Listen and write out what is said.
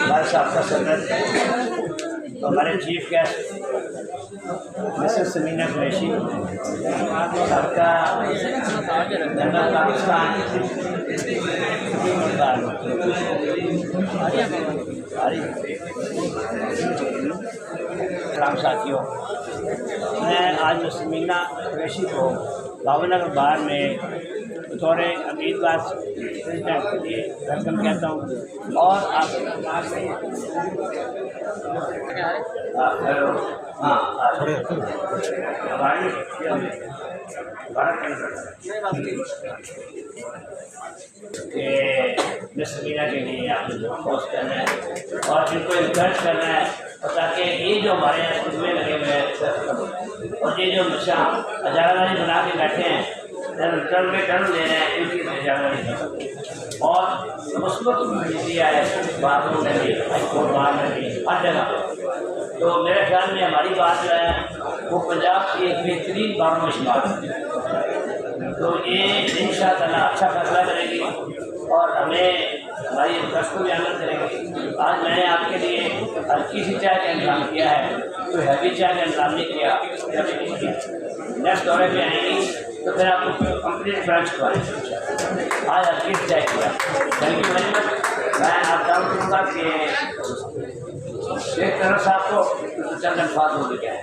हमारे साहब का सदर, हमारे chief guest Mrs Samina Qureshi, सबका जनरल पाकिस्तान साथियों, मैं आज समीना कुरैशी को भावनगर बार में बतौर अमीदवार प्रेसिडेंट के लिए वेलकम कहता हूँ। और आप समीना के लिए आपको पोस्ट करना है और जिनको इन्करेज करना है ताकि ये जो हमारे यहाँ खुदमें लगे हुए हैं और ये जो नशा अजारानी बना के बैठे हैं, टर्न में टर्न ले रहे हैं, इनकी अजारानी और मुस्बत दिया है बातों में भी, हाईकोर्ट बार में भी, हर जगह। तो मेरे ख्याल में हमारी बात जो है वो पंजाब की एक बेहतरीन बातों में शुमार है। तो ये इंशाअल्लाह अच्छा फैसला करेगी और हमें हमारी इंटरेस्ट को भी आनंद करेंगे। आज मैंने आपके लिए हल्की सी चाय का इंतजाम किया है, तो हैवी चाय का इंतजाम नहीं किया। नेक्स्ट दौरे पे आएंगी तो फिर आपको कंप्लीट ब्रांच खुआएंगे। आज हल्की सी चाय किया। Thank you very much. मैं आपका कहूँगा कि शेख तरह साहब को चंद अल्फाज हो गया है।